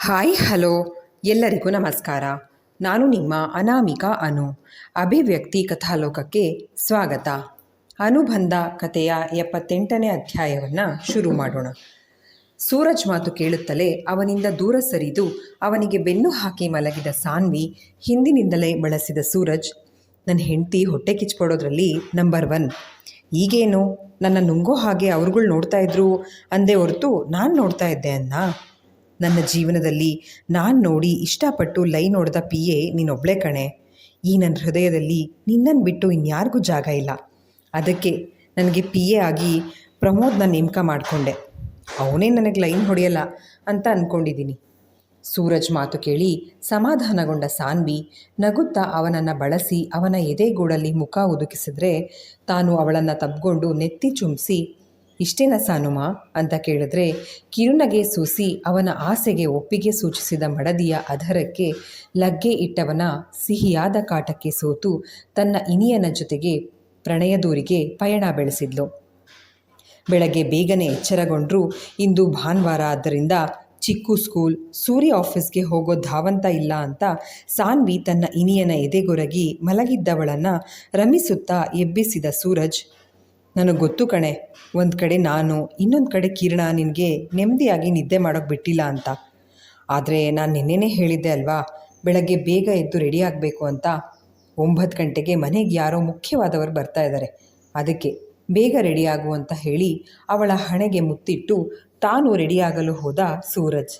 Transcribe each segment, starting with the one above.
Hi hello ಎಲ್ಲರಿಗೂ ನಮಸ್ಕಾರ. ನಾನು ನಿಮ್ಮ ಅನಾಮಿಕಾ ಅನು. ಅಭಿವ್ಯಕ್ತಿ ಕಥಾಲೋಕಕ್ಕೆ ಸ್ವಾಗತ. ಅನುಬಂಧ ಕಥೆಯ 78ನೇ ಅಧ್ಯಾಯವನ್ನು ಶುರು ಮಾಡೋಣ. ಸೂರಜ್ ಮಾತು ಕೇಳುತ್ತಲೇ ಅವನಿಂದ ದೂರ ಸರಿದು ಅವನಿಗೆ ಬೆನ್ನು ಹಾಕಿ ಮಲಗಿದ ಸಾನ್ವಿ ಹಿಂದಿನಿಂದಲೇ ಬಳಸಿದ ಸೂರಜ್, ನನ್ನ ಹೆಂಡತಿ ಹೊಟ್ಟೆ ಕಿಚ್ಕೊಡೋದ್ರಲ್ಲಿ ನಂಬರ್ 1. ಈಗೇನು ನನ್ನ ನುಂಗೋ ಹಾಗೆ ಅವ್ರುಗಳು ನೋಡ್ತಾ ಇದ್ರು ಅಂದೇ ಹೊರತು ನಾನು ನೋಡ್ತಾ ಇದ್ದೆ ಅನ್ನ. ನನ್ನ ಜೀವನದಲ್ಲಿ ನಾನು ನೋಡಿ ಇಷ್ಟಪಟ್ಟು ಲೈನ್ ಹೊಡೆದ PA ನೀನೊಬ್ಳೆ ಕಣೆ. ಈ ನನ್ನ ಹೃದಯದಲ್ಲಿ ನಿನ್ನನ್ನು ಬಿಟ್ಟು ಇನ್ಯಾರಿಗೂ ಜಾಗ ಇಲ್ಲ. ಅದಕ್ಕೆ ನನಗೆ PA ಆಗಿ ಪ್ರಮೋದ್ನ ನೇಮಕ ಮಾಡಿಕೊಂಡೆ. ಅವನೇ ನನಗೆ ಲೈನ್ ಹೊಡೆಯಲ್ಲ ಅಂತ ಅಂದ್ಕೊಂಡಿದ್ದೀನಿ. ಸೂರಜ್ ಮಾತು ಕೇಳಿ ಸಮಾಧಾನಗೊಂಡ ಸಾನ್ವಿ ನಗುತ್ತಾ ಅವನನ್ನು ಬಳಸಿ ಅವನ ಎದೆಗೂಡಲ್ಲಿ ಮುಖ ಉದುಕಿಸಿದ್ರೆ ತಾನು ಅವಳನ್ನು ತಬ್ಕೊಂಡು ನೆತ್ತಿ ಚುಮ್ಸಿ, ಇಷ್ಟೇನ ಸಾನುಮ ಅಂತ ಕೇಳಿದ್ರೆ ಕಿರುನಗೆ ಸೂಸಿ ಅವನ ಆಸೆಗೆ ಒಪ್ಪಿಗೆ ಸೂಚಿಸಿದ ಮಡದಿಯ ಅಧರಕ್ಕೆ ಲಗ್ಗೆ ಇಟ್ಟವನ ಸಿಹಿಯಾದ ಕಾಟಕ್ಕೆ ಸೋತು ತನ್ನ ಇನಿಯನ ಜೊತೆಗೆ ಪ್ರಣಯದೂರಿಗೆ ಪಯಣ ಬೆಳೆಸಿದ್ಲು. ಬೆಳಗ್ಗೆ ಬೇಗನೆ ಎಚ್ಚರಗೊಂಡ್ರು. ಇಂದು ಭಾನುವಾರ ಆದ್ದರಿಂದ ಚಿಕ್ಕು ಸ್ಕೂಲ್, ಸೂರ್ಯ ಆಫೀಸ್ಗೆ ಹೋಗೋ ಧಾವಂತ ಇಲ್ಲ ಅಂತ ಸಾನ್ವಿ ತನ್ನ ಇನಿಯನ ಎದೆಗೊರಗಿ ಮಲಗಿದ್ದವಳನ್ನು ರಮಿಸುತ್ತಾ ಎಬ್ಬಿಸಿದ ಸೂರಜ್, ನನಗೆ ಗೊತ್ತು ಕಣೆ, ಒಂದು ಕಡೆ ನಾನು, ಇನ್ನೊಂದು ಕಡೆ ಕಿರಣ ನಿನಗೆ ನೆಮ್ಮದಿಯಾಗಿ ನಿದ್ದೆ ಮಾಡೋಕ್ಕೆ ಬಿಟ್ಟಿಲ್ಲ ಅಂತ. ಆದರೆ ನಾನು ನಿನ್ನೆನೇ ಹೇಳಿದ್ದೆ ಅಲ್ವಾ, ಬೆಳಗ್ಗೆ ಬೇಗ ಎದ್ದು ರೆಡಿ ಆಗಬೇಕು ಅಂತ. 9 ಗಂಟೆಗೆ ಮನೆಗೆ ಯಾರೋ ಮುಖ್ಯವಾದವರು ಬರ್ತಾ ಇದ್ದಾರೆ, ಅದಕ್ಕೆ ಬೇಗ ರೆಡಿಯಾಗು ಅಂತ ಹೇಳಿ ಅವಳ ಹಣೆಗೆ ಮುತ್ತಿಟ್ಟು ತಾನು ರೆಡಿಯಾಗಲು ಹೋದ ಸೂರಜ್.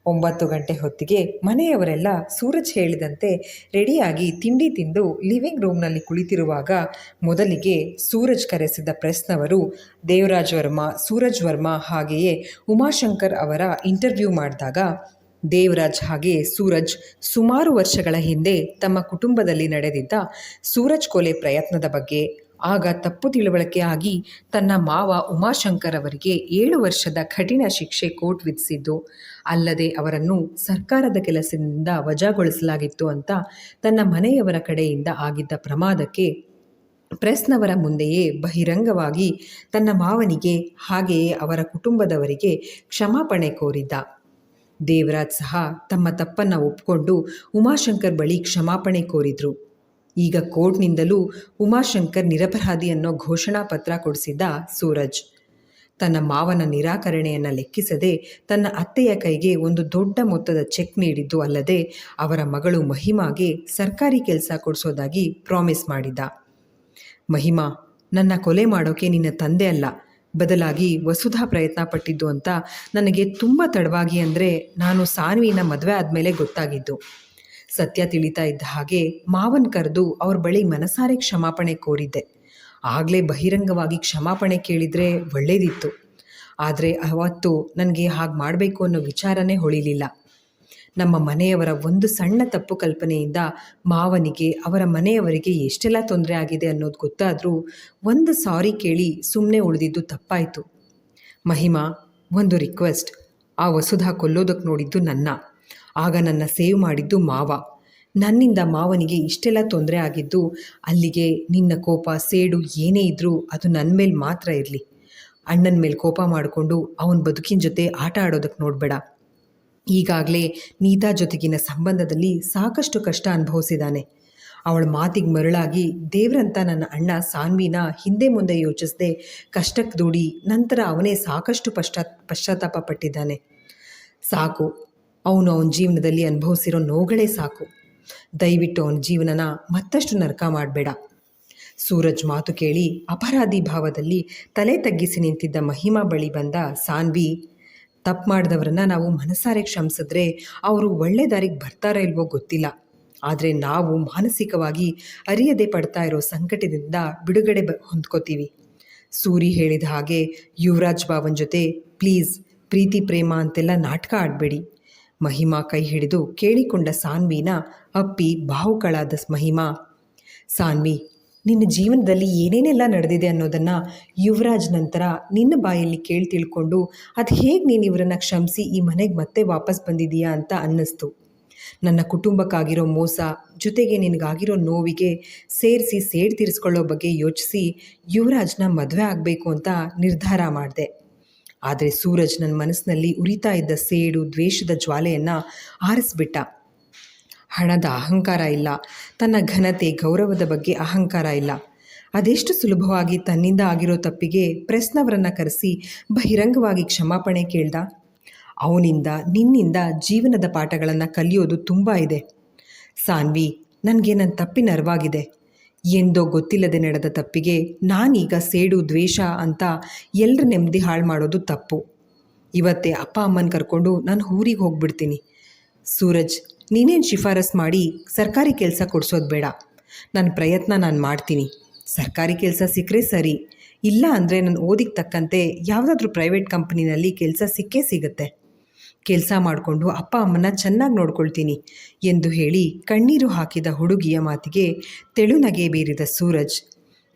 9 ಗಂಟೆ ಹೊತ್ತಿಗೆ ಮನೆಯವರೆಲ್ಲ ಸೂರಜ್ ಹೇಳಿದಂತೆ ರೆಡಿಯಾಗಿ ತಿಂಡಿ ತಿಂದು ಲಿವಿಂಗ್ ರೂಮ್ನಲ್ಲಿ ಕುಳಿತಿರುವಾಗ ಮೊದಲಿಗೆ ಸೂರಜ್ ಕರೆಸಿದ ಪ್ರೆಸ್ನವರು ದೇವರಾಜ್ ವರ್ಮಾ, ಸೂರಜ್ ವರ್ಮಾ ಹಾಗೆಯೇ ಉಮಾಶಂಕರ್ ಅವರ ಇಂಟರ್ವ್ಯೂ ಮಾಡಿದಾಗ ದೇವರಾಜ್ ಹಾಗೆ ಸೂರಜ್ ಸುಮಾರು ವರ್ಷಗಳ ಹಿಂದೆ ತಮ್ಮ ಕುಟುಂಬದಲ್ಲಿ ನಡೆದಿದ್ದ ಸೂರಜ್ ಕೊಲೆ ಪ್ರಯತ್ನದ ಬಗ್ಗೆ, ಆಗ ತಪ್ಪು ತಿಳುವಳಿಕೆ ಆಗಿ ತನ್ನ ಮಾವ ಉಮಾಶಂಕರ್ ಅವರಿಗೆ 7 ವರ್ಷದ ಕಠಿಣ ಶಿಕ್ಷೆ ಕೋರ್ಟ್ ವಿಧಿಸಿದ್ದು, ಅಲ್ಲದೆ ಅವರನ್ನು ಸರ್ಕಾರದ ಕೆಲಸದಿಂದ ವಜಾಗೊಳಿಸಲಾಗಿತ್ತು ಅಂತ ತನ್ನ ಮನೆಯವರ ಕಡೆಯಿಂದ ಆಗಿದ್ದ ಪ್ರಮಾದಕ್ಕೆ ಪ್ರೆಸ್ನವರ ಮುಂದೆಯೇ ಬಹಿರಂಗವಾಗಿ ತನ್ನ ಮಾವನಿಗೆ ಹಾಗೆಯೇ ಅವರ ಕುಟುಂಬದವರಿಗೆ ಕ್ಷಮಾಪಣೆ ಕೋರಿದ್ದ. ದೇವರಾಜ್ ಸಹ ತಮ್ಮ ತಪ್ಪನ್ನು ಒಪ್ಪಿಕೊಂಡು ಉಮಾಶಂಕರ್ ಬಳಿ ಕ್ಷಮಾಪಣೆ ಕೋರಿದ್ರು. ಈಗ ಕೋರ್ಟ್ನಿಂದಲೂ ಉಮಾಶಂಕರ್ ನಿರಪರಾಧಿ ಅನ್ನೋ ಘೋಷಣಾ ಪತ್ರ ಕೊಡಿಸಿದ್ದ ಸೂರಜ್. ತನ್ನ ಮಾವನ ನಿರಾಕರಣೆಯನ್ನು ಲೆಕ್ಕಿಸದೆ ತನ್ನ ಅತ್ತೆಯ ಕೈಗೆ ಒಂದು ದೊಡ್ಡ ಮೊತ್ತದ ಚೆಕ್ ನೀಡಿದ್ದು ಅಲ್ಲದೆ ಅವರ ಮಗಳು ಮಹಿಮಾಗೆ ಸರ್ಕಾರಿ ಕೆಲಸ ಕೊಡಿಸೋದಾಗಿ ಪ್ರಾಮಿಸ್ ಮಾಡಿದ್ದ. ಮಹಿಮಾ, ನನ್ನ ಕೊಲೆ ಮಾಡೋಕೆ ನಿನ್ನ ತಂದೆ ಅಲ್ಲ, ಬದಲಾಗಿ ವಸುಧಾ ಪ್ರಯತ್ನ ಪಟ್ಟಿದ್ದು ಅಂತ ನನಗೆ ತುಂಬ ತಡವಾಗಿ, ಅಂದರೆ ನಾನು ಸಾನ್ವಿನ ಮದುವೆ ಆದಮೇಲೆ ಗೊತ್ತಾಗಿದ್ದು. ಸತ್ಯ ತಿಳಿತಾ ಇದ್ದ ಹಾಗೆ ಮಾವನ್ ಕರೆದು ಅವ್ರ ಬಳಿ ಮನಸಾರೆ ಕ್ಷಮಾಪಣೆ ಕೋರಿದ್ದೆ. ಆಗಲೇ ಬಹಿರಂಗವಾಗಿ ಕ್ಷಮಾಪಣೆ ಕೇಳಿದರೆ ಒಳ್ಳೆಯದಿತ್ತು. ಆದರೆ ಅವತ್ತು ನನಗೆ ಹಾಗೆ ಮಾಡಬೇಕು ಅನ್ನೋ ವಿಚಾರನೇ ಹೊಳಿಲಿಲ್ಲ. ನಮ್ಮ ಮನೆಯವರ ಒಂದು ಸಣ್ಣ ತಪ್ಪು ಕಲ್ಪನೆಯಿಂದ ಮಾವನಿಗೆ, ಅವರ ಮನೆಯವರಿಗೆ ಎಷ್ಟೆಲ್ಲ ತೊಂದರೆ ಆಗಿದೆ ಅನ್ನೋದು ಗೊತ್ತಾದರೂ ಒಂದು ಸಾರಿ ಕೇಳಿ ಸುಮ್ಮನೆ ಉಳಿದಿದ್ದು ತಪ್ಪಾಯಿತು. ಮಹಿಮಾ, ಒಂದು ರಿಕ್ವೆಸ್ಟ್. ಆ ವಸುಧಾ ಕೊಲ್ಲೋದಕ್ಕೆ ನೋಡಿದ್ದು ನನ್ನ, ಆಗ ನನ್ನ ಸೇವ್ ಮಾಡಿದ್ದು ಮಾವ. ನನ್ನಿಂದ ಮಾವನಿಗೆ ಇಷ್ಟೆಲ್ಲ ತೊಂದರೆ ಆಗಿದ್ದು, ಅಲ್ಲಿಗೆ ನಿನ್ನ ಕೋಪ ಸೇಡು ಏನೇ ಇದ್ದರೂ ಅದು ನನ್ನ ಮೇಲೆ ಮಾತ್ರ ಇರಲಿ. ಅಣ್ಣನ ಮೇಲೆ ಕೋಪ ಮಾಡಿಕೊಂಡು ಅವನ ಬದುಕಿನ ಜೊತೆ ಆಟ ಆಡೋದಕ್ಕೆ ನೋಡಬೇಡ. ಈಗಾಗಲೇ ನೀತಾ ಜೊತೆಗಿನ ಸಂಬಂಧದಲ್ಲಿ ಸಾಕಷ್ಟು ಕಷ್ಟ ಅನುಭವಿಸಿದ್ದಾನೆ. ಅವಳ ಮಾತಿಗೆ ಮರಳಾಗಿ ದೇವ್ರಂತ ನನ್ನ ಅಣ್ಣ ಸಾನ್ವಿನ ಹಿಂದೆ ಮುಂದೆ ಯೋಚಿಸದೆ ಕಷ್ಟಕ್ಕೆ ದೂಡಿ ನಂತರ ಅವನೇ ಸಾಕಷ್ಟು ಪಶ್ಚಾತ್ತಾಪ ಪಟ್ಟಿದ್ದಾನೆ. ಸಾಕು, ಅವನ ಜೀವನದಲ್ಲಿ ಅನುಭವಿಸಿರೋ ನೋವುಗಳೇ ಸಾಕು. ದಯವಿಟ್ಟು ಅವನ ಜೀವನನ ಮತ್ತಷ್ಟು ನರಕ ಮಾಡಬೇಡ. ಸೂರಜ್ ಮಾತು ಕೇಳಿ ಅಪರಾಧಿ ಭಾವದಲ್ಲಿ ತಲೆ ತಗ್ಗಿಸಿ ನಿಂತಿದ್ದ ಮಹಿಮಾ ಬಳಿ ಬಂದ ಸಾನ್ವಿ, ತಪ್ಪು ಮಾಡಿದವರನ್ನ ನಾವು ಮನಸಾರೆ ಕ್ಷಮಿಸಿದ್ರೆ ಅವರು ಒಳ್ಳೆ ದಾರಿಗೆ ಬರ್ತಾರೋ ಇಲ್ವೋ ಗೊತ್ತಿಲ್ಲ, ಆದರೆ ನಾವು ಮಾನಸಿಕವಾಗಿ ಅರಿಯದೆ ಪಡ್ತಾ ಇರೋ ಸಂಕಟದಿಂದ ಬಿಡುಗಡೆ ಹೊಂದ್ಕೋತೀವಿ. ಸೂರಿ ಹೇಳಿದ ಹಾಗೆ ಯುವರಾಜ್ ಬಾವನ್ ಜೊತೆ ಪ್ಲೀಸ್ ಪ್ರೀತಿ ಪ್ರೇಮ ಅಂತೆಲ್ಲ ನಾಟಕ ಆಡಬೇಡಿ. ಮಹಿಮಾ ಕೈ ಹಿಡಿದು ಕೇಳಿಕೊಂಡ ಸಾನ್ವಿನ ಅಪ್ಪಿ ಭಾವುಕಳಾದ ಮಹಿಮಾ, ಸಾನ್ವಿ, ನಿನ್ನ ಜೀವನದಲ್ಲಿ ಏನೇನೆಲ್ಲ ನಡೆದಿದೆ ಅನ್ನೋದನ್ನು ಯುವರಾಜ್ ನಂತರ ನಿನ್ನ ಬಾಯಲ್ಲಿ ಕೇಳಿ ತಿಳ್ಕೊಂಡು ಅದು ಹೇಗೆ ನೀನು ಇವರನ್ನು ಕ್ಷಮಿಸಿ ಈ ಮನೆಗೆ ಮತ್ತೆ ವಾಪಸ್ ಬಂದಿದೀಯಾ ಅಂತ ಅನ್ನಿಸ್ತು. ನನ್ನ ಕುಟುಂಬಕ್ಕಾಗಿರೋ ಮೋಸ ಜೊತೆಗೆ ನಿನಗಾಗಿರೋ ನೋವಿಗೆ ಸೇರಿಸಿ ಸೇಡು ತೀರಿಸ್ಕೊಳ್ಳೋ ಬಗ್ಗೆ ಯೋಚಿಸಿ ಯುವರಾಜ್ನ ಮದುವೆ ಆಗಬೇಕು ಅಂತ ನಿರ್ಧಾರ ಮಾಡಿದೆ. ಆದರೆ ಸೂರಜ್ ನನ್ನ ಮನಸ್ಸಿನಲ್ಲಿ ಉರಿತಾ ಇದ್ದ ಸೇಡು ದ್ವೇಷದ ಜ್ವಾಲೆಯನ್ನು ಆರಿಸ್ಬಿಟ್ಟ. ಹಣದ ಅಹಂಕಾರ ಇಲ್ಲ, ತನ್ನ ಘನತೆ ಗೌರವದ ಬಗ್ಗೆ ಅಹಂಕಾರ ಇಲ್ಲ. ಅದೆಷ್ಟು ಸುಲಭವಾಗಿ ತನ್ನಿಂದ ಆಗಿರೋ ತಪ್ಪಿಗೆ ಪ್ರೆಸ್ನವರನ್ನು ಕರೆಸಿ ಬಹಿರಂಗವಾಗಿ ಕ್ಷಮಾಪಣೆ ಕೇಳ್ದ. ಅವನಿಂದ ನಿನ್ನಿಂದ ಜೀವನದ ಪಾಠಗಳನ್ನು ಕಲಿಯೋದು ತುಂಬ ಇದೆ ಸಾನ್ವಿ. ನನಗೆ ನನ್ನ ತಪ್ಪಿನ ಅರಿವಾಗಿದೆ. ಎಂದೋ ಗೊತ್ತಿಲ್ಲದೆ ನಡೆದ ತಪ್ಪಿಗೆ ನಾನೀಗ ಸೇಡು ದ್ವೇಷ ಅಂತ ಎಲ್ಲರ ನೆಮ್ಮದಿ ಹಾಳು ಮಾಡೋದು ತಪ್ಪು. ಇವತ್ತೇ ಅಪ್ಪ ಅಮ್ಮನ ಕರ್ಕೊಂಡು ನಾನು ಊರಿಗೆ ಹೋಗ್ಬಿಡ್ತೀನಿ. ಸೂರಜ್, ನೀನೇನು ಶಿಫಾರಸ್ ಮಾಡಿ ಸರ್ಕಾರಿ ಕೆಲಸ ಕೊಡಿಸೋದು ಬೇಡ. ನನ್ನ ಪ್ರಯತ್ನ ನಾನು ಮಾಡ್ತೀನಿ. ಸರ್ಕಾರಿ ಕೆಲಸ ಸಿಕ್ಕರೆ ಸರಿ, ಇಲ್ಲ ಅಂದರೆ ನಾನು ಓದಿಗೆ ತಕ್ಕಂತೆ ಯಾವುದಾದ್ರೂ ಪ್ರೈವೇಟ್ ಕಂಪ್ನಿನಲ್ಲಿ ಕೆಲಸ ಸಿಕ್ಕೇ ಸಿಗುತ್ತೆ. ಕೆಲಸ ಮಾಡಿಕೊಂಡು ಅಪ್ಪ ಅಮ್ಮನ ಚೆನ್ನಾಗಿ ನೋಡ್ಕೊಳ್ತೀನಿ ಎಂದು ಹೇಳಿ ಕಣ್ಣೀರು ಹಾಕಿದ ಹುಡುಗಿಯ ಮಾತಿಗೆ ತೆಳುನಗೆ ಬೀರಿದ ಸೂರಜ್,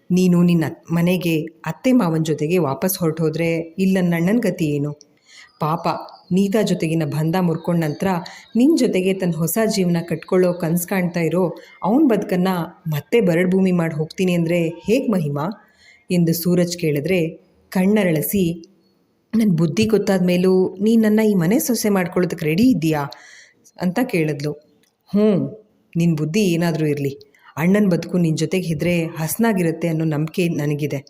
ನೀನು ನಿನ್ನ ಮನೆಗೆ ಅತ್ತೆ ಮಾವನ ಜೊತೆಗೆ ವಾಪಸ್ ಹೊರಟೋದ್ರೆ ಇಲ್ಲ ನನ್ನನ ಗತಿ ಏನು? ಪಾಪ ನೀತಾ ಜೊತೆಗಿನ ಬಂಧ ಮುರ್ಕೊಂಡ ನಂತರ ನಿನ್ನ ಜೊತೆಗೆ ತನ್ನ ಹೊಸ ಜೀವನ ಕಟ್ಕೊಳ್ಳೋ ಕನಸು ಕಾಣ್ತಾ ಇರೋ ಅವನ ಬದುಕನ್ನು ಮತ್ತೆ ಬರಡು ಭೂಮಿ ಮಾಡಿ ಹೋಗ್ತೀನಿ ಅಂದರೆ ಹೇಗೆ ಮಹಿಮಾ ಎಂದು ಸೂರಜ್ ಕೇಳಿದ್ರೆ ಕಣ್ಣರಳಿಸಿ, ನನ್ನ ಬುದ್ಧಿ ಗೊತ್ತಾದ ಮೇಲೂ ನೀನು ನನ್ನ ಈ ಮನೆ ಸೊಸೆ ಮಾಡ್ಕೊಳ್ಳೋದಕ್ಕೆ ರೆಡಿ ಇದೆಯಾ ಅಂತ ಕೇಳಿದ್ಲು. ನಿನ್ನ ಬುದ್ಧಿ ಏನಾದರೂ ಇರಲಿ, ಅಣ್ಣನ ಬದುಕು ನಿನ್ನ ಜೊತೆಗೆ ಇದ್ದರೆ ಹಸನಾಗಿರುತ್ತೆ ಅನ್ನೋ ನಂಬಿಕೆ ನನಗಿದೆ.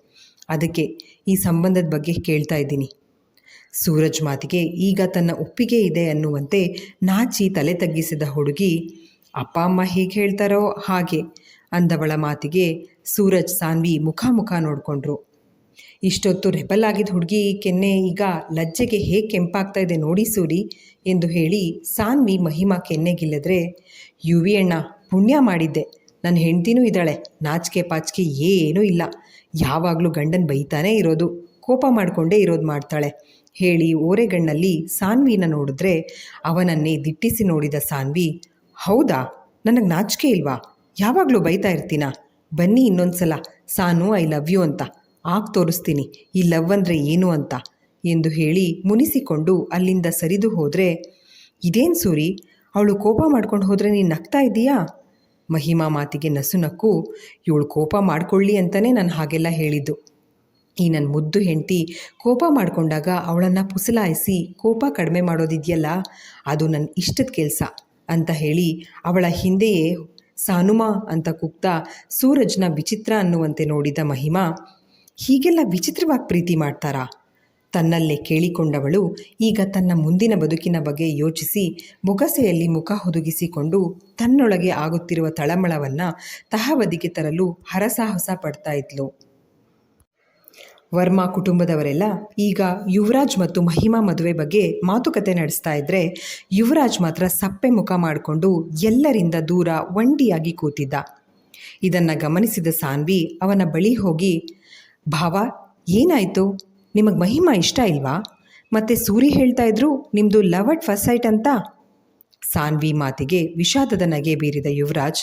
ಅದಕ್ಕೆ ಈ ಸಂಬಂಧದ ಬಗ್ಗೆ ಕೇಳ್ತಾ ಇದ್ದೀನಿ. ಸೂರಜ್ ಮಾತಿಗೆ ಈಗ ತನ್ನ ಒಪ್ಪಿಗೆ ಇದೆ ಅನ್ನುವಂತೆ ನಾಚಿ ತಲೆ ತಗ್ಗಿಸಿದ ಹುಡುಗಿ, ಅಪ್ಪ ಅಮ್ಮ ಹೇಗೆ ಹೇಳ್ತಾರೋ ಹಾಗೆ ಅಂದವಳ ಮಾತಿಗೆ ಸೂರಜ್ ಸಾನ್ವಿ ಮುಖ ನೋಡಿಕೊಂಡ್ರು. ಇಷ್ಟೊತ್ತು ರೆಬಲ್ ಆಗಿದ್ದ ಹುಡುಗಿ ಕೆನ್ನೆ ಈಗ ಲಜ್ಜೆಗೆ ಹೇಗೆ ಕೆಂಪಾಗ್ತಾ ಇದೆ ನೋಡಿ ಸೂರಿ ಎಂದು ಹೇಳಿ ಸಾನ್ವಿ ಮಹಿಮಾ ಕೆನ್ನೆಗಿಲ್ಲಿದ್ರೆ, ಯುವಿ ಅಣ್ಣ ಪುಣ್ಯ ಮಾಡಿದ್ದೆ, ನನ್ನ ಹೆಂಡ್ತಿನೂ ಇದ್ದಾಳೆ, ನಾಚಿಕೆ ಪಾಚಿಕೆ ಏನೂ ಇಲ್ಲ, ಯಾವಾಗಲೂ ಗಂಡನ ಬೈತಾನೇ ಇರೋದು, ಕೋಪ ಮಾಡಿಕೊಂಡೇ ಇರೋದು ಮಾಡ್ತಾಳೆ ಹೇಳಿ ಓರೆಗಣ್ಣಲ್ಲಿ ಸಾನ್ವಿನ ನೋಡಿದ್ರೆ ಅವನನ್ನೇ ದಿಟ್ಟಿಸಿ ನೋಡಿದ ಸಾನ್ವಿ, ಹೌದಾ, ನನಗೆ ನಾಚಿಕೆ ಇಲ್ವಾ? ಯಾವಾಗಲೂ ಬೈತಾ ಇರ್ತೀನ? ಬನ್ನಿ ಇನ್ನೊಂದು ಸಲ ಸಾನು ಐ ಲವ್ ಯು ಅಂತ ಆಗ ತೋರಿಸ್ತೀನಿ ಈ ಲವ್ ಅಂದರೆ ಏನು ಅಂತ ಎಂದು ಹೇಳಿ ಮುನಿಸಿಕೊಂಡು ಅಲ್ಲಿಂದ ಸರಿದು ಹೋದರೆ, ಇದೇನು ಸೂರಿ, ಅವಳು ಕೋಪ ಮಾಡ್ಕೊಂಡು ಹೋದರೆ ನೀನು ನಗ್ತಾ ಇದ್ದೀಯಾ? ಮಹಿಮಾ ಮಾತಿಗೆ ನಸುನಕ್ಕು, ಇವಳು ಕೋಪ ಮಾಡ್ಕೊಳ್ಳಿ ಅಂತಲೇ ನಾನು ಹಾಗೆಲ್ಲ ಹೇಳಿದ್ದು. ಈ ನನ್ನ ಮುದ್ದು ಹೆಂಡತಿ ಕೋಪ ಮಾಡಿಕೊಂಡಾಗ ಅವಳನ್ನು ಪುಸಲಾಯಿಸಿ ಕೋಪ ಕಡಿಮೆ ಮಾಡೋದಿದೆಯಲ್ಲ, ಅದು ನನ್ನ ಇಷ್ಟದ ಕೆಲಸ ಅಂತ ಹೇಳಿ ಅವಳ ಹಿಂದೆಯೇ ಸಾನುಮಾ ಅಂತ ಕೂಗ್ತಾ ಸೂರಜ್ನ ವಿಚಿತ್ರ ಅನ್ನುವಂತೆ ನೋಡಿದ ಮಹಿಮಾ, ಹೀಗೆಲ್ಲ ವಿಚಿತ್ರವಾಗಿ ಪ್ರೀತಿ ಮಾಡ್ತಾರಾ? ತನ್ನಲ್ಲೇ ಕೇಳಿಕೊಂಡವಳು ಈಗ ತನ್ನ ಮುಂದಿನ ಬದುಕಿನ ಬಗ್ಗೆ ಯೋಚಿಸಿ ಬೊಗಸೆಯಲ್ಲಿ ಮುಖ ಹುದುಗಿಸಿಕೊಂಡು ತನ್ನೊಳಗೆ ಆಗುತ್ತಿರುವ ತಳಮಳವನ್ನು ತಹಬದಿಗೆ ತರಲು ಹರಸಾಹಸ ಪಡ್ತಾ ಇದ್ಲು. ವರ್ಮಾ ಕುಟುಂಬದವರೆಲ್ಲ ಈಗ ಯುವರಾಜ್ ಮತ್ತು ಮಹಿಮಾ ಮದುವೆ ಬಗ್ಗೆ ಮಾತುಕತೆ ನಡೆಸ್ತಾ ಇದ್ದರೆ ಯುವರಾಜ್ ಮಾತ್ರ ಸಪ್ಪೆ ಮುಖ ಮಾಡಿಕೊಂಡು ಎಲ್ಲರಿಂದ ದೂರ ಒಂಟಿಯಾಗಿ ಕೂತಿದ್ದ. ಇದನ್ನು ಗಮನಿಸಿದ ಸಾನ್ವಿ ಅವನ ಬಳಿ ಹೋಗಿ, ಭಾವ ಏನಾಯಿತು, ನಿಮಗೆ ಮಹಿಮಾ ಇಷ್ಟ ಇಲ್ವಾ? ಮತ್ತು ಸೂರಿ ಹೇಳ್ತಾ ಇದ್ರು ನಿಮ್ಮದು ಲವ್ ಅಟ್ ಫಸ್ಟ್ ಸೈಟ್ ಅಂತ. ಸಾನ್ವಿ ಮಾತಿಗೆ ವಿಷಾದದ ನಗೆ ಬೀರಿದ ಯುವರಾಜ್,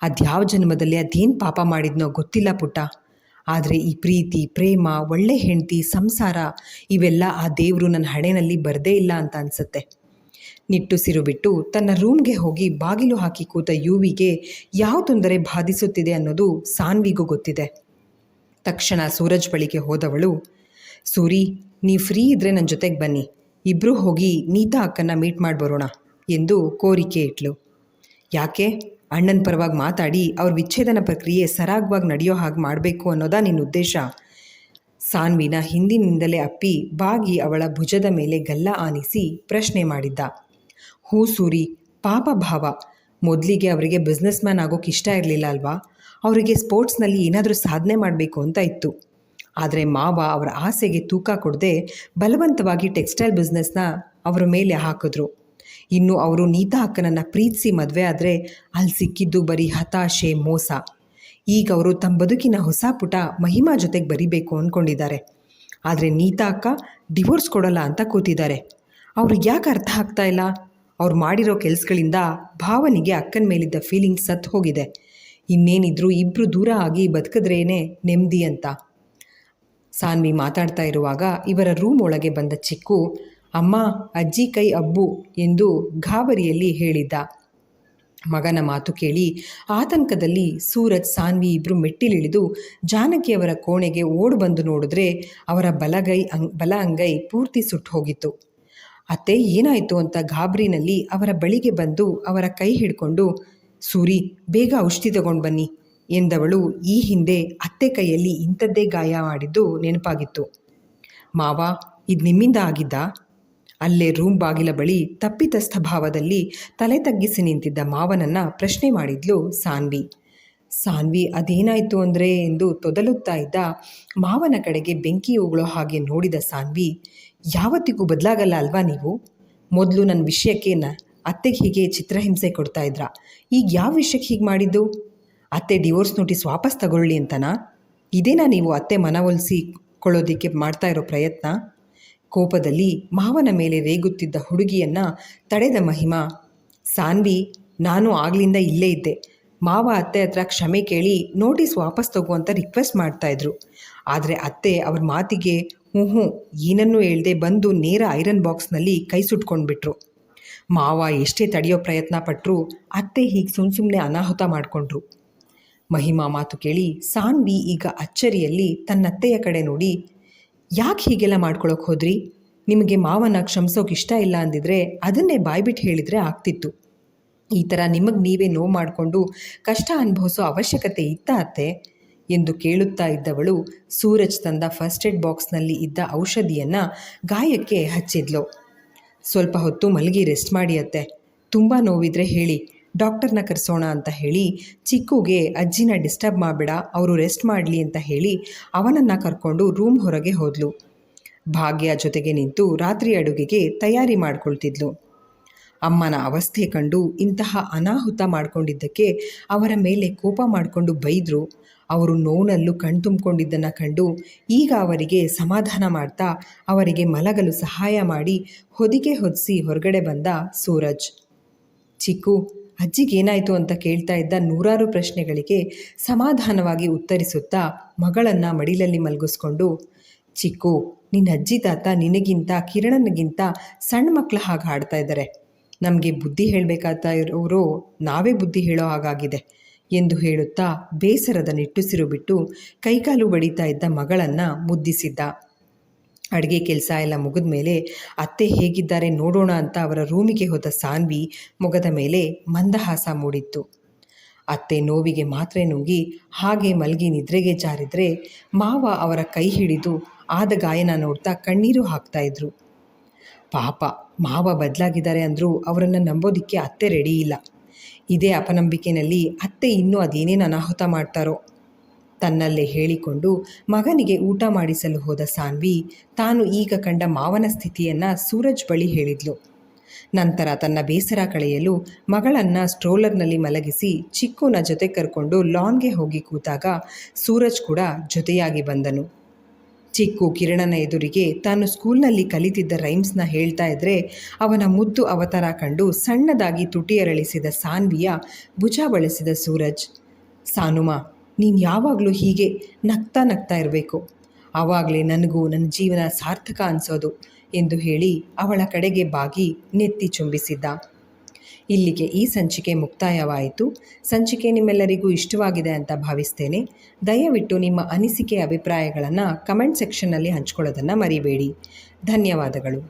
ಅದ್ಯಾವ ಜನ್ಮದಲ್ಲಿ ಅದೇನು ಪಾಪ ಮಾಡಿದ್ನೋ ಗೊತ್ತಿಲ್ಲ ಪುಟ್ಟ, ಆದರೆ ಈ ಪ್ರೀತಿ ಪ್ರೇಮ ಒಳ್ಳೆ ಹೆಂಡತಿ ಸಂಸಾರ ಇವೆಲ್ಲ ಆ ದೇವರು ನನ್ನ ಹಣೆಯಲ್ಲಿ ಬರದೇ ಇಲ್ಲ ಅಂತ ಅನಿಸುತ್ತೆ. ನಿಟ್ಟುಸಿರು ಬಿಟ್ಟು ತನ್ನ ರೂಮ್ಗೆ ಹೋಗಿ ಬಾಗಿಲು ಹಾಕಿ ಕೂತ ಯುವಿಗೆ ಯಾವ ತೊಂದರೆ ಬಾಧಿಸುತ್ತಿದೆ ಅನ್ನೋದು ಸಾನ್ವಿಗೂ ಗೊತ್ತಿದೆ. ತಕ್ಷಣ ಸೂರಜ್ ಬಳಿಗೆ ಹೋದವಳು, ಸೂರಿ ನೀವು ಫ್ರೀ ಇದ್ದರೆ ನನ್ನ ಜೊತೆಗೆ ಬನ್ನಿ, ಇಬ್ಬರೂ ಹೋಗಿ ನೀತಾ ಅಕ್ಕನ ಮೀಟ್ ಮಾಡಿ ಬರೋಣ ಎಂದು ಕೋರಿಕೆ ಇಟ್ಲು. ಯಾಕೆ, ಅಣ್ಣನ ಪರವಾಗಿ ಮಾತಾಡಿ ಅವ್ರ ವಿಚ್ಛೇದನ ಪ್ರಕ್ರಿಯೆ ಸರಾಗವಾಗಿ ನಡೆಯೋ ಹಾಗೆ ಮಾಡಬೇಕು ಅನ್ನೋದಾ ನಿನ್ನ ಉದ್ದೇಶ? ಸಾನ್ವಿನ ಹಿಂದಿನಿಂದಲೇ ಅಪ್ಪಿ ಬಾಗಿ ಅವಳ ಭುಜದ ಮೇಲೆ ಗಲ್ಲ ಆನಿಸಿ ಪ್ರಶ್ನೆ ಮಾಡಿದ್ದ. ಹೂ ಸೂರಿ, ಪಾಪ ಭಾವ, ಮೊದಲಿಗೆ ಅವರಿಗೆ ಬಿಸ್ನೆಸ್ ಮ್ಯಾನ್ ಆಗೋಕ್ಕೆ ಇಷ್ಟ ಇರಲಿಲ್ಲ ಅಲ್ವಾ? ಅವರಿಗೆ ಸ್ಪೋರ್ಟ್ಸ್ನಲ್ಲಿ ಏನಾದರೂ ಸಾಧನೆ ಮಾಡಬೇಕು ಅಂತ ಇತ್ತು. ಆದರೆ ಮಾವ ಅವರ ಆಸೆಗೆ ತೂಕ ಕೊಡದೆ ಬಲವಂತವಾಗಿ ಟೆಕ್ಸ್ಟೈಲ್ ಬಿಸ್ನೆಸ್ನ ಅವರ ಮೇಲೆ ಹಾಕಿದ್ರು. ಇನ್ನು ಅವರು ನೀತಾ ಅಕ್ಕನನ್ನು ಪ್ರೀತಿಸಿ ಮದುವೆ ಆದರೆ ಅಲ್ಲಿ ಸಿಕ್ಕಿದ್ದು ಬರೀ ಹತಾಶೆ ಮೋಸ. ಈಗ ಅವರು ತಮ್ಮ ಬದುಕಿನ ಹೊಸ ಪುಟ ಮಹಿಮಾ ಜೊತೆಗೆ ಬರಿಬೇಕು ಅಂದ್ಕೊಂಡಿದ್ದಾರೆ. ಆದರೆ ನೀತಾ ಅಕ್ಕ ಡಿವೋರ್ಸ್ ಕೊಡೋಲ್ಲ ಅಂತ ಕೂತಿದ್ದಾರೆ. ಅವ್ರಿಗೆ ಯಾಕೆ ಅರ್ಥ ಆಗ್ತಾ ಇಲ್ಲ? ಅವ್ರು ಮಾಡಿರೋ ಕೆಲಸಗಳಿಂದ ಭಾವನಿಗೆ ಅಕ್ಕನ ಮೇಲಿದ್ದ ಫೀಲಿಂಗ್ಸ್ ಸತ್ತು ಹೋಗಿದೆ. ಇನ್ನೇನಿದ್ರು ಇಬ್ಬರು ದೂರ ಆಗಿ ಬದುಕಿದ್ರೇನೆ ನೆಮ್ಮದಿ ಅಂತ. ಸಾನ್ವಿ ಮಾತಾಡ್ತಾ ಇರುವಾಗ ಇವರ ರೂಮ್ ಒಳಗೆ ಬಂದ ಚಿಕ್ಕು, ಅಮ್ಮ ಅಜ್ಜಿ ಕೈ ಅಬ್ಬು ಎಂದು ಗಾಬರಿಯಲ್ಲಿ ಹೇಳಿದ್ದ. ಮಗನ ಮಾತು ಕೇಳಿ ಆತಂಕದಲ್ಲಿ ಸೂರಜ್ ಸಾನ್ವಿ ಇಬ್ಬರು ಮೆಟ್ಟಿಲಿಳಿದು ಜಾನಕಿಯವರ ಕೋಣೆಗೆ ಓಡ್ ಬಂದು ನೋಡಿದ್ರೆ ಅವರ ಬಲ ಅಂಗೈ ಪೂರ್ತಿ ಸುಟ್ಟು ಹೋಗಿತ್ತು. ಅತ್ತೆ ಏನಾಯಿತು ಅಂತ ಗಾಬರಿನಲ್ಲಿ ಅವರ ಬಳಿಗೆ ಬಂದು ಅವರ ಕೈ ಹಿಡ್ಕೊಂಡು, ಸೂರಿ ಬೇಗ ಔಷಧಿ ತಗೊಂಡು ಬನ್ನಿ ಎಂದವಳು ಈ ಹಿಂದೆ ಅತ್ತೆ ಕೈಯಲ್ಲಿ ಇಂಥದ್ದೇ ಗಾಯ ಮಾಡಿದ್ದು ನೆನಪಾಗಿತ್ತು. ಮಾವ, ಇದು ನಿಮ್ಮಿಂದ ಆಗಿದ್ದಾ? ಅಲ್ಲೇ ರೂಮ್ ಬಾಗಿಲ ಬಳಿ ತಪ್ಪಿತಸ್ಥ ಭಾವದಲ್ಲಿ ತಲೆ ತಗ್ಗಿಸಿ ನಿಂತಿದ್ದ ಮಾವನನ್ನು ಪ್ರಶ್ನೆ ಮಾಡಿದ್ಲು ಸಾನ್ವಿ ಅದೇನಾಯಿತು ಅಂದರೆ ಎಂದು ತೊದಲುತ್ತಾ ಇದ್ದ ಮಾವನ ಕಡೆಗೆ ಬೆಂಕಿ ಉಗುಳೋ ಹಾಗೆ ನೋಡಿದ ಸಾನ್ವಿ, ಯಾವತ್ತಿಗೂ ಬದಲಾಗಲ್ಲ ಅಲ್ವಾ ನೀವು? ಮೊದಲು ನನ್ನ ವಿಷಯಕ್ಕೆ ಅತ್ತೆಗೆ ಹೀಗೆ ಚಿತ್ರಹಿಂಸೆ ಕೊಡ್ತಾ ಇದ್ರಾ, ಈಗ ಯಾವ ವಿಷಯಕ್ಕೆ ಹೀಗೆ ಮಾಡಿದ್ದು? ಅತ್ತೆ ಡಿವೋರ್ಸ್ ನೋಟಿಸ್ ವಾಪಸ್ ತಗೊಳ್ಳಿ ಅಂತನಾ? ಇದೇನಾ ನೀವು ಅತ್ತೆ ಮನವೊಲಿಸಿಕೊಳ್ಳೋದಕ್ಕೆ ಮಾಡ್ತಾ ಇರೋ ಪ್ರಯತ್ನ? ಕೋಪದಲ್ಲಿ ಮಾವನ ಮೇಲೆ ರೇಗುತ್ತಿದ್ದ ಹುಡುಗಿಯನ್ನು ತಡೆದ ಮಹಿಮಾ, ಸಾನ್ವಿ ನಾನು ಆಗ್ಲಿಂದ ಇಲ್ಲೇ ಇದ್ದೆ. ಮಾವ ಅತ್ತೆ ಹತ್ರ ಕ್ಷಮೆ ಕೇಳಿ ನೋಟಿಸ್ ವಾಪಸ್ ತಗೋ ರಿಕ್ವೆಸ್ಟ್ ಮಾಡ್ತಾಯಿದ್ರು. ಆದರೆ ಅತ್ತೆ ಅವ್ರ ಮಾತಿಗೆ ಹ್ಞೂ ಏನನ್ನೂ ಹೇಳ್ದೆ ಬಂದು ನೇರ ಐರನ್ ಬಾಕ್ಸ್ನಲ್ಲಿ ಕೈ ಸುಟ್ಕೊಂಡ್ಬಿಟ್ರು. ಮಾವ ಎಷ್ಟೇ ತಡೆಯೋ ಪ್ರಯತ್ನ ಪಟ್ಟರು ಅತ್ತೆ ಹೀಗೆ ಸುಮ್ಮನೆ ಅನಾಹುತ ಮಾಡಿಕೊಂಡ್ರು. ಮಹಿಮಾ ಮಾತು ಕೇಳಿ ಸಾನ್ವಿ ಈಗ ಅಚ್ಚರಿಯಲ್ಲಿ ತನ್ನತ್ತೆಯ ಕಡೆ ನೋಡಿ, ಯಾಕೆ ಹೀಗೆಲ್ಲ ಮಾಡ್ಕೊಳಕ್ಕೆ ಹೋದ್ರಿ? ನಿಮಗೆ ಮಾವನ ಕ್ಷಮಿಸೋಕೆ ಇಷ್ಟ ಇಲ್ಲ ಅಂದಿದ್ರೆ ಅದನ್ನೇ ಬಾಯ್ಬಿಟ್ಟು ಹೇಳಿದರೆ ಆಗ್ತಿತ್ತು. ಈ ಥರ ನಿಮಗೆ ನೀವೇ ನೋವು ಮಾಡಿಕೊಂಡು ಕಷ್ಟ ಅನುಭವಿಸೋ ಅವಶ್ಯಕತೆ ಇತ್ತ ಅತ್ತೆ ಎಂದು ಕೇಳುತ್ತಾ ಇದ್ದವಳು ಸೂರಜ್ ತಂದ ಫಸ್ಟ್ ಏಡ್ ಬಾಕ್ಸ್ನಲ್ಲಿ ಇದ್ದ ಔಷಧಿಯನ್ನು ಗಾಯಕ್ಕೆ ಹಚ್ಚಿದ್ಲು. ಸ್ವಲ್ಪ ಹೊತ್ತು ಮಲಗಿ ರೆಸ್ಟ್ ಮಾಡಿ ಅತ್ತೆ, ತುಂಬ ನೋವಿದ್ರೆ ಹೇಳಿ, ಡಾಕ್ಟರ್ನ ಕರೆಸೋಣ ಅಂತ ಹೇಳಿ ಚಿಕ್ಕುಗೆ ಅಜ್ಜಿನ ಡಿಸ್ಟರ್ಬ್ ಮಾಡಬೇಡ, ಅವರು ರೆಸ್ಟ್ ಮಾಡಲಿ ಅಂತ ಹೇಳಿ ಅವನನ್ನು ಕರ್ಕೊಂಡು ರೂಮ್ ಹೊರಗೆ ಹೋದ್ಲು. ಭಾಗ್ಯ ಜೊತೆಗೆ ನಿಂತು ರಾತ್ರಿ ಅಡುಗೆಗೆ ತಯಾರಿ ಮಾಡಿಕೊಳ್ತಿದ್ಲು. ಅಮ್ಮನ ಅವಸ್ಥೆ ಕಂಡು ಇಂತಹ ಅನಾಹುತ ಮಾಡಿಕೊಂಡಿದ್ದಕ್ಕೆ ಅವರ ಮೇಲೆ ಕೋಪ ಮಾಡಿಕೊಂಡು ಬೈದರು. ಅವರು ನೋವಿನಲ್ಲೂ ಕಣ್ತುಂಬಿಕೊಂಡಿದ್ದನ್ನು ಕಂಡು ಈಗ ಅವರಿಗೆ ಸಮಾಧಾನ ಮಾಡ್ತಾ ಅವರಿಗೆ ಮಲಗಲು ಸಹಾಯ ಮಾಡಿ ಹೊದಿಕೆ ಹೊದಿಸಿ ಹೊರಗಡೆ ಬಂದ ಸೂರಜ್. ಚಿಕ್ಕು, ಅಜ್ಜಿಗೇನಾಯಿತು ಅಂತ ಕೇಳ್ತಾ ಇದ್ದ ನೂರಾರು ಪ್ರಶ್ನೆಗಳಿಗೆ ಸಮಾಧಾನವಾಗಿ ಉತ್ತರಿಸುತ್ತಾ ಮಗಳನ್ನು ಮಡಿಲಲ್ಲಿ ಮಲಗಿಸ್ಕೊಂಡು, ಚಿಕ್ಕು, ನಿನ್ನ ಅಜ್ಜಿ ತಾತ ನಿನಗಿಂತ ಕಿರಣನಿಗಿಂತ ಸಣ್ಣ ಮಕ್ಕಳ ಹಾಗೆ ಹಾಡ್ತಾ ಇದ್ದಾರೆ. ನಮಗೆ ಬುದ್ಧಿ ಹೇಳಬೇಕಾದ ಇರೋರು ನಾವೇ ಬುದ್ಧಿ ಹೇಳೋ ಹಾಗಾಗಿದೆ ಎಂದು ಹೇಳುತ್ತಾ ಬೇಸರದ ನಿಟ್ಟುಸಿರು ಬಿಟ್ಟು ಕೈಕಾಲು ಬಡಿತಾ ಇದ್ದ ಮಗಳನ್ನು ಮುದ್ದಿಸಿದ್ದ. ಅಡುಗೆ ಕೆಲಸ ಎಲ್ಲ ಮುಗಿದ ಮೇಲೆ ಅತ್ತೆ ಹೇಗಿದ್ದಾರೆ ನೋಡೋಣ ಅಂತ ಅವರ ರೂಮಿಗೆ ಹೋದ ಸಾನ್ವಿ ಮೊಗದ ಮೇಲೆ ಮಂದಹಾಸ ಮೂಡಿತ್ತು. ಅತ್ತೆ ನೋವಿಗೆ ಮಾತ್ರೆ ನುಂಗಿ ಹಾಗೆ ಮಲಗಿ ನಿದ್ರೆಗೆ ಜಾರಿದ್ರೆ ಮಾವ ಅವರ ಕೈ ಹಿಡಿದು ಆದ ಗಾಯನ ನೋಡ್ತಾ ಕಣ್ಣೀರು ಹಾಕ್ತಾಯಿದ್ರು. ಪಾಪ ಮಾವ ಬದಲಾಗಿದ್ದಾರೆ ಅಂದರೂ ಅವರನ್ನು ನಂಬೋದಿಕ್ಕೆ ಅತ್ತೆ ರೆಡಿ ಇಲ್ಲ. ಇದೇ ಅಪನಂಬಿಕೆಯಲ್ಲಿ ಅತ್ತೆ ಇನ್ನೂ ಅದೇನೇನು ಅನಾಹುತ ಮಾಡ್ತಾರೋ ತನ್ನಲ್ಲೇ ಹೇಳಿಕೊಂಡು ಮಗನಿಗೆ ಊಟ ಮಾಡಿಸಲು ಹೋದ ಸಾನ್ವಿ ತಾನು ಈಗ ಕಂಡ ಮಾವನ ಸ್ಥಿತಿಯನ್ನು ಸೂರಜ್ ಬಳಿ ಹೇಳಿದ್ಲು. ನಂತರ ತನ್ನ ಬೇಸರ ಕಳೆಯಲು ಮಗಳನ್ನು ಸ್ಟ್ರೋಲರ್ನಲ್ಲಿ ಮಲಗಿಸಿ ಚಿಕ್ಕುನ ಜೊತೆ ಕರ್ಕೊಂಡು ಲಾನ್ಗೆ ಹೋಗಿ ಕೂತಾಗ ಸೂರಜ್ ಕೂಡ ಜೊತೆಯಾಗಿ ಬಂದನು. ಚಿಕ್ಕು ಕಿರಣನ ಎದುರಿಗೆ ತಾನು ಸ್ಕೂಲ್ನಲ್ಲಿ ಕಲಿತಿದ್ದ ರೈಮ್ಸ್ನ ಹೇಳ್ತಾ ಇದ್ದರೆ ಅವನ ಮುದ್ದು ಅವತಾರ ಕಂಡು ಸಣ್ಣದಾಗಿ ತುಟಿಯರಳಿಸಿದ ಸಾನ್ವಿಯ ಭುಜ ಬಳಸಿದ ಸೂರಜ್, ಸಾನುಮ, ನೀನು ಯಾವಾಗಲೂ ಹೀಗೆ ನಗ್ತಾ ಇರಬೇಕು, ಆವಾಗಲೇ ನನಗೂ ನನ್ನ ಜೀವನ ಸಾರ್ಥಕ ಅನಿಸೋದು ಎಂದು ಹೇಳಿ ಅವಳ ಕಡೆಗೆ ಬಾಗಿ ನೆತ್ತಿ ಚುಂಬಿಸಿದ್ದ. ಇಲ್ಲಿಗೆ ಈ ಸಂಚಿಕೆ ಮುಕ್ತಾಯವಾಯಿತು. ಸಂಚಿಕೆ ನಿಮ್ಮೆಲ್ಲರಿಗೂ ಇಷ್ಟವಾಗಿದೆ ಅಂತ ಭಾವಿಸ್ತೇನೆ. ದಯವಿಟ್ಟು ನಿಮ್ಮ ಅನಿಸಿಕೆ ಅಭಿಪ್ರಾಯಗಳನ್ನು ಕಮೆಂಟ್ ಸೆಕ್ಷನ್ನಲ್ಲಿ ಹಂಚ್ಕೊಳ್ಳೋದನ್ನು ಮರಿಬೇಡಿ. ಧನ್ಯವಾದಗಳು.